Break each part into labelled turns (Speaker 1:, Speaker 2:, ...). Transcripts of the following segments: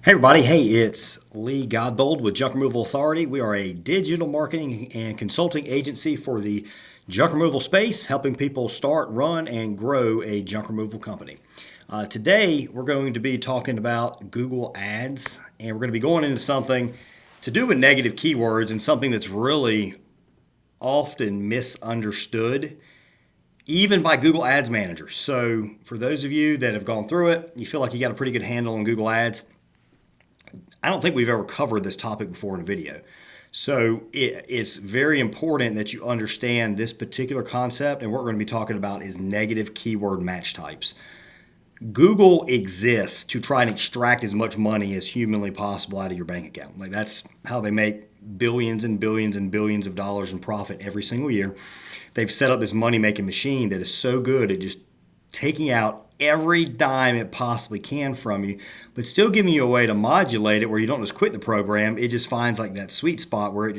Speaker 1: Hey everybody, hey, it's Lee Godbold with Junk Removal Authority. We are a digital marketing and consulting agency for the junk removal space, helping people start, run, and grow a junk removal company. Today, we're going to be talking about Google Ads, and we're going to be going into something to do with negative keywords and something that's really often misunderstood, even by Google Ads managers. So, for those of you that have gone through it, you feel like you got a pretty good handle on Google Ads. I don't think we've ever covered this topic before in a video. So it's very important that you understand this particular concept, and what we're going to be talking about is negative keyword match types. Google exists to try and extract as much money as humanly possible out of your bank account. Like, that's how they make billions and billions and billions of dollars in profit every single year. They've set up this money-making machine that is so good at just taking out every dime it possibly can from you, but still giving you a way to modulate it where you don't just quit the program. It just finds like that sweet spot where it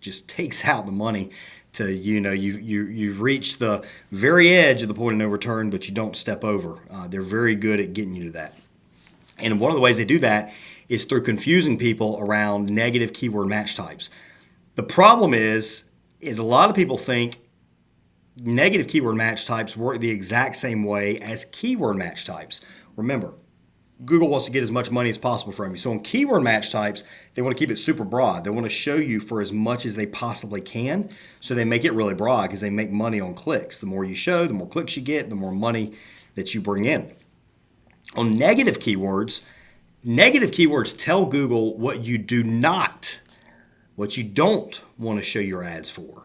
Speaker 1: just takes out the money to, you've reached the very edge of the point of no return, but you don't step over. They're very good at getting you to that. And one of the ways they do that is through confusing people around negative keyword match types. The problem is a lot of people think negative keyword match types work the exact same way as keyword match types. Remember, Google wants to get as much money as possible from you. So on keyword match types, they want to keep it super broad. They want to show you for as much as they possibly can. So they make it really broad because they make money on clicks. The more you show, the more clicks you get, the more money that you bring in. On negative keywords tell Google what you don't want to show your ads for.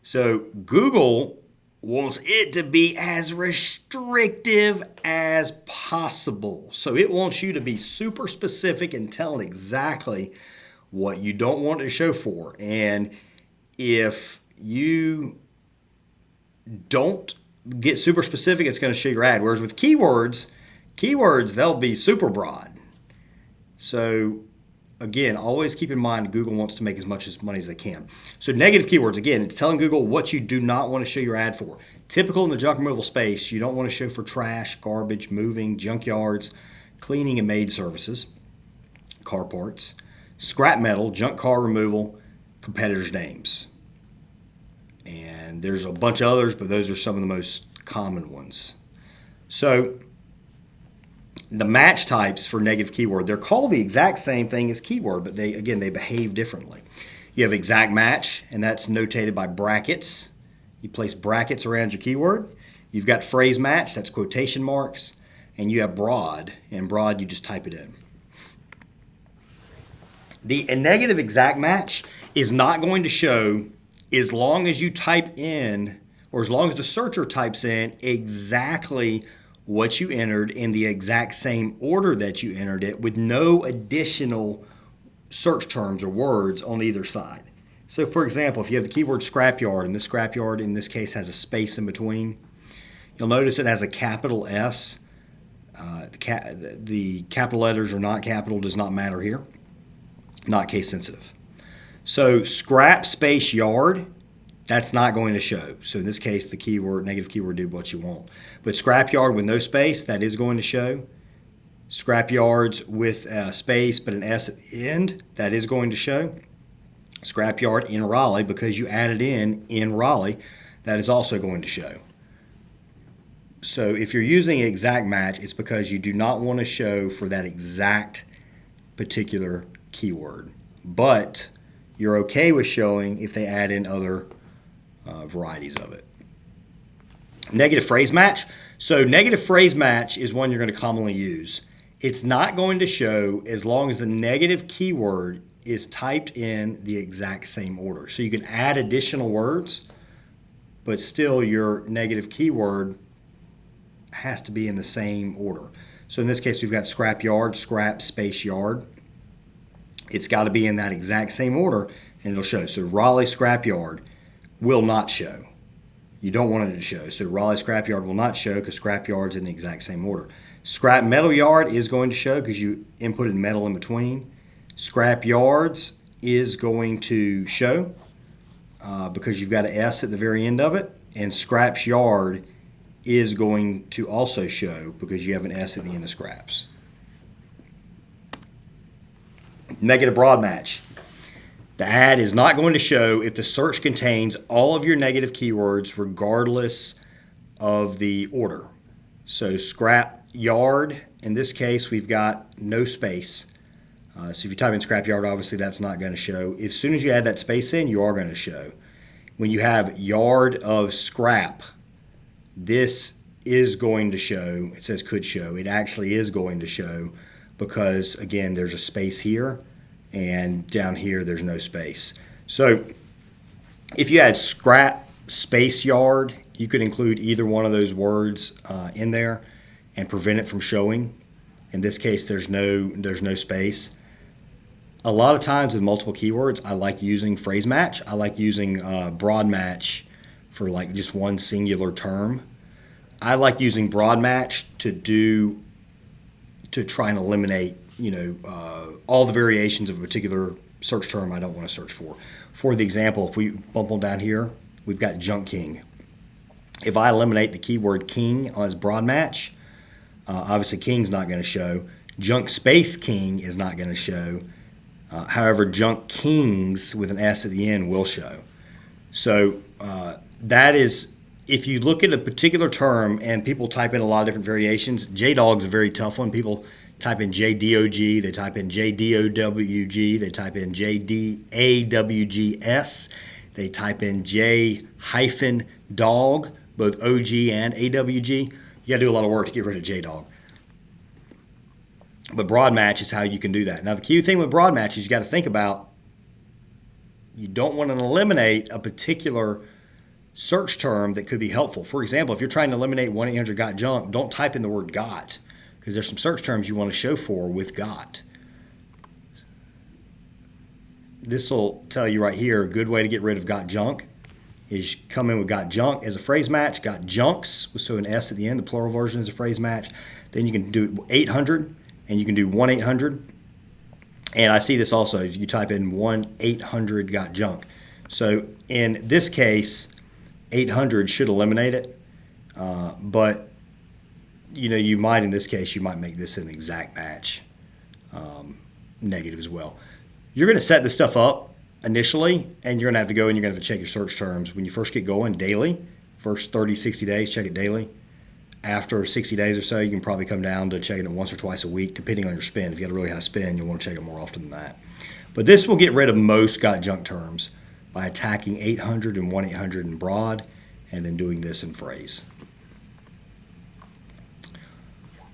Speaker 1: So Google wants it to be as restrictive as possible. So it wants you to be super specific and telling exactly what you don't want it to show for. And if you don't get super specific, it's going to show your ad. Whereas with keywords, they'll be super broad. So again, always keep in mind Google wants to make as much money as they can. So negative keywords, again, it's telling Google what you do not want to show your ad for. Typical in the junk removal space, you don't want to show for trash, garbage, moving, junkyards, cleaning and maid services, car parts, scrap metal, junk car removal, competitors' names. And there's a bunch of others, but those are some of the most common ones. So the match types for negative keyword, they're called the exact same thing as keyword, but they behave differently. You have exact match, and that's notated by brackets. You place brackets around your keyword. You've got phrase match, that's quotation marks, and you have broad, and broad you just type it in. A negative exact match is not going to show as long as you type in, or as long as the searcher types in exactly what you entered in the exact same order that you entered it, with no additional search terms or words on either side. So for example, if you have the keyword scrapyard, and this scrapyard in this case has a space in between, you'll notice it has a capital S. The capital letters are not capital, does not matter here, not case sensitive. So scrap space yard, that's not going to show. So in this case, the keyword, negative keyword, did what you want. But scrapyard with no space, that is going to show. Scrapyards with a space but an S at the end, that is going to show. Scrapyard in Raleigh, because you added in Raleigh, that is also going to show. So if you're using exact match, it's because you do not want to show for that exact particular keyword. But you're okay with showing if they add in other varieties of it. Negative phrase match. So negative phrase match is one you're going to commonly use. It's not going to show as long as the negative keyword is typed in the exact same order. So you can add additional words, but still your negative keyword has to be in the same order. So in this case, we've got scrap yard, scrap space yard. It's got to be in that exact same order, and it'll show. So Raleigh scrapyard will not show. You don't want it to show. So Raleigh scrapyard will not show because scrapyard's in the exact same order. Scrap metal yard is going to show because you inputted metal in between. Scrap yards is going to show because you've got an S at the very end of it. And scraps yard is going to also show because you have an S at the end of scraps. Negative broad match. The ad is not going to show if the search contains all of your negative keywords regardless of the order. So scrap yard, in this case we've got no space. So if you type in scrap yard, obviously that's not going to show. As soon as you add that space in, you are going to show. When you have yard of scrap, this is going to show. It says could show. It actually is going to show because, again, there's a space here, and down here there's no space. So if you add scrap space yard, you could include either one of those words in there and prevent it from showing. In this case, there's no space. A lot of times with multiple keywords, I like using phrase match. I like using broad match for like just one singular term. I like using broad match to try and eliminate, all the variations of a particular search term I don't want to search for. For the example, if we bump on down here, we've got junk king. If I eliminate the keyword king as broad match, obviously king's not going to show. Junk space king is not going to show. However, junk kings with an S at the end will show. So that is, if you look at a particular term and people type in a lot of different variations, JDOG's a very tough one. People type in JDOG, they type in JDOWG, they type in JDAWGS, they type in J-dog, both OG and AWG. You got to do a lot of work to get rid of JDOG. But broad match is how you can do that. Now, the key thing with broad match is you got to think about, you don't want to eliminate a particular search term that could be helpful. For example, if you're trying to eliminate 1-800-GOT-JUNK, don't type in the word got, because there's some search terms you want to show for with got. This will tell you right here, a good way to get rid of got junk is come in with got junk as a phrase match, got junks, so an S at the end, the plural version is a phrase match. Then you can do 800, and you can do 1-800. And I see this also, you type in 1-800-GOT-JUNK. So in this case, 800 should eliminate it, but you might, in this case, you might make this an exact match negative as well. You're going to set this stuff up initially, and you're going to have to go and you're going to have to check your search terms. When you first get going daily, first 30, 60 days, check it daily. After 60 days or so, you can probably come down to checking it once or twice a week, depending on your spend. If you got a really high spend, you'll want to check it more often than that. But this will get rid of most got junk terms by attacking 800 and 1-800 in broad, and then doing this in phrase.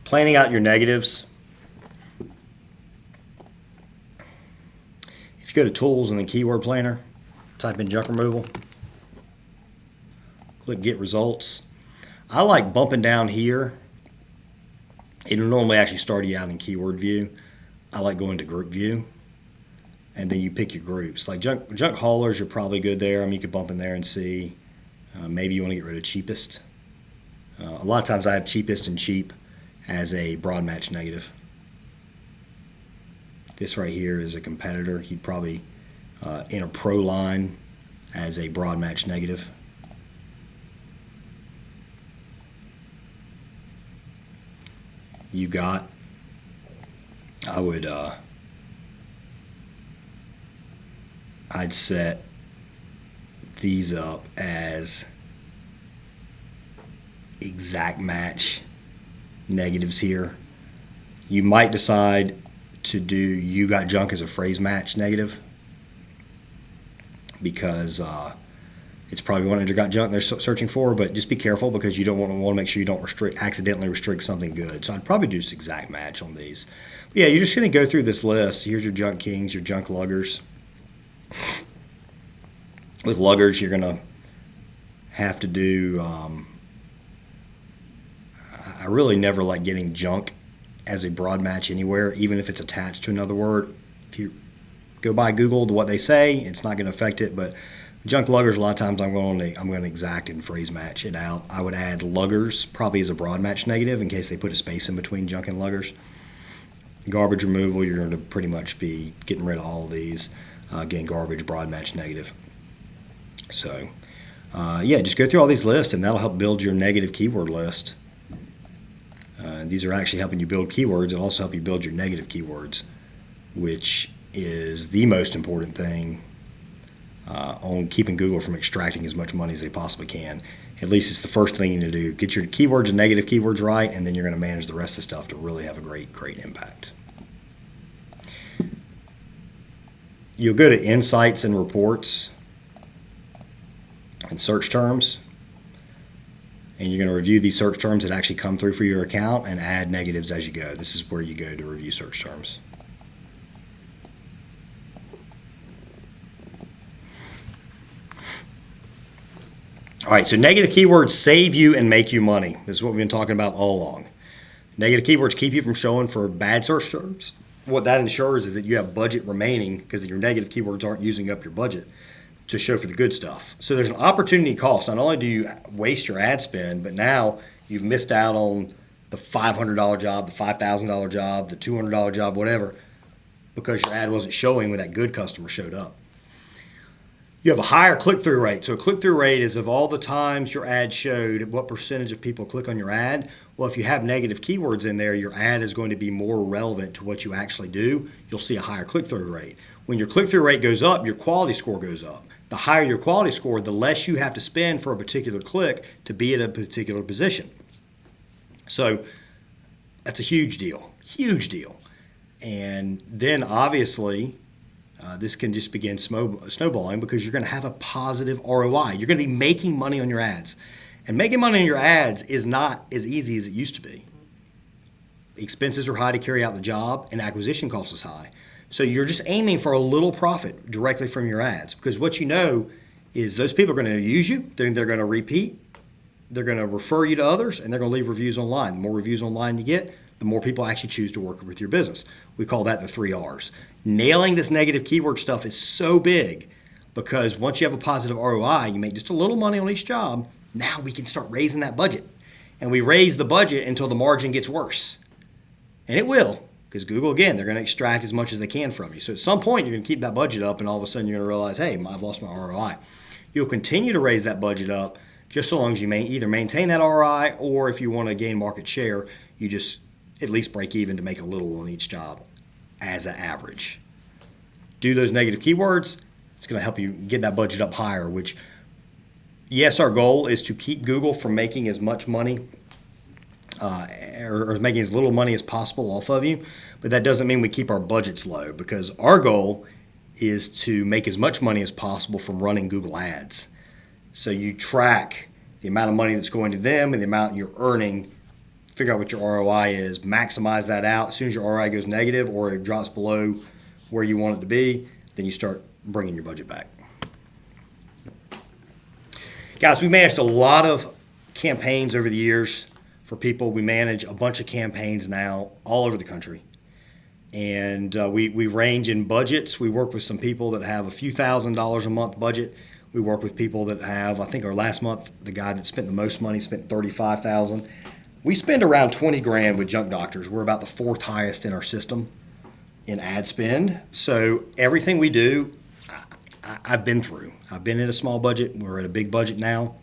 Speaker 1: Planning out your negatives. If you go to Tools and then Keyword Planner, type in junk removal, click Get Results. I like bumping down here. It'll normally actually start you out in keyword view. I like going to group view, and then you pick your groups. Like junk haulers, you're probably good there. You could bump in there and see. Maybe you want to get rid of cheapest. A lot of times I have cheapest and cheap as a broad match negative. This right here is a competitor. You'd probably enter Pro Line as a broad match negative. You got, I'd set these up as exact match negatives here. You might decide to do you got junk as a phrase match negative because it's probably 1-800-GOT-JUNK they're searching for, but just be careful because you don't want to make sure you don't accidentally restrict something good. So I'd probably do this exact match on these. But yeah, you're just going to go through this list. Here's your junk kings, your junk luggers. With luggers, you're going to have to do, I really never like getting junk as a broad match anywhere, even if it's attached to another word. If you go by Google to what they say, it's not going to affect it, but junk luggers, a lot of times I'm going to exact and phrase match it out. I would add luggers probably as a broad match negative in case they put a space in between junk and luggers. Garbage removal, you're going to pretty much be getting rid of all of these. Again, garbage, broad match negative. So, yeah, just go through all these lists, and that'll help build your negative keyword list. These are actually helping you build keywords. It'll also help you build your negative keywords, which is the most important thing on keeping Google from extracting as much money as they possibly can. At least it's the first thing you need to do. Get your keywords and negative keywords right, and then you're going to manage the rest of the stuff to really have a great impact. You'll go to Insights and Reports and Search Terms, and you're going to review these search terms that actually come through for your account and add negatives as you go. This is where you go to review search terms. All right, so negative keywords save you and make you money. This is what we've been talking about all along. Negative keywords keep you from showing for bad search terms. What that ensures is that you have budget remaining because your negative keywords aren't using up your budget to show for the good stuff. So there's an opportunity cost. Not only do you waste your ad spend, but now you've missed out on the $500 job, the $5,000 job, the $200 job, whatever, because your ad wasn't showing when that good customer showed up. You have a higher click-through rate. So a click-through rate is of all the times your ad showed, what percentage of people click on your ad. Well, if you have negative keywords in there, your ad is going to be more relevant to what you actually do. You'll see a higher click-through rate. When your click-through rate goes up, your quality score goes up. The higher your quality score, the less you have to spend for a particular click to be at a particular position. So that's a huge deal, huge deal. And then obviously, this can just begin snowballing because you're going to have a positive ROI. You're going to be making money on your ads. And making money on your ads is not as easy as it used to be. Expenses are high to carry out the job, and acquisition cost is high. So you're just aiming for a little profit directly from your ads, because what you know is those people are going to use you, they're going to repeat, they're going to refer you to others, and they're going to leave reviews online. The more reviews online you get, the more people actually choose to work with your business. We call that the 3 R's. Nailing this negative keyword stuff is so big because once you have a positive ROI, you make just a little money on each job. Now we can start raising that budget. And we raise the budget until the margin gets worse. And it will, because Google, again, they're going to extract as much as they can from you. So at some point, you're going to keep that budget up, and all of a sudden you're going to realize, hey, I've lost my ROI. You'll continue to raise that budget up just so long as you either maintain that ROI, or if you want to gain market share, you just at least break even to make a little on each job as an average. Do those negative keywords. It's going to help you get that budget up higher, which, yes, our goal is to keep Google from making as much money or making as little money as possible off of you, but that doesn't mean we keep our budgets low, because our goal is to make as much money as possible from running Google Ads. So you track the amount of money that's going to them and the amount you're earning, figure out what your ROI is, maximize that out. As soon as your ROI goes negative or it drops below where you want it to be, then you start bringing your budget back. Guys, we managed a lot of campaigns over the years for people. We manage a bunch of campaigns now all over the country. And we range in budgets. We work with some people that have a few $1,000s a month budget. We work with people that have, I think our last month, the guy that spent the most money spent $35,000. We spend around 20 grand with Junk Doctors. We're about the 4th highest in our system in ad spend. So everything we do, I've been through. I've been in a small budget. We're at a big budget now.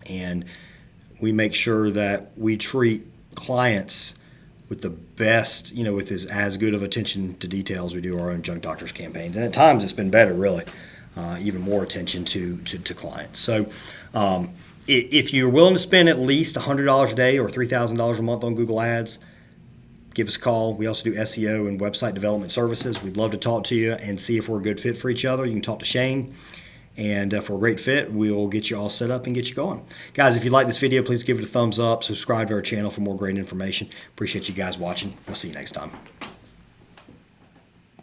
Speaker 1: And we make sure that we treat clients with the best, with as good of attention to detail as we do our own Junk Doctors campaigns. And at times it's been better, really, even more attention to clients. So if you're willing to spend at least $100 a day or $3,000 a month on Google Ads, give us a call. We also do SEO and website development services. We'd love to talk to you and see if we're a good fit for each other. You can talk to Shane. And if we're a great fit, we'll get you all set up and get you going. Guys, if you like this video, please give it a thumbs up. Subscribe to our channel for more great information. Appreciate you guys watching. We'll see you next time.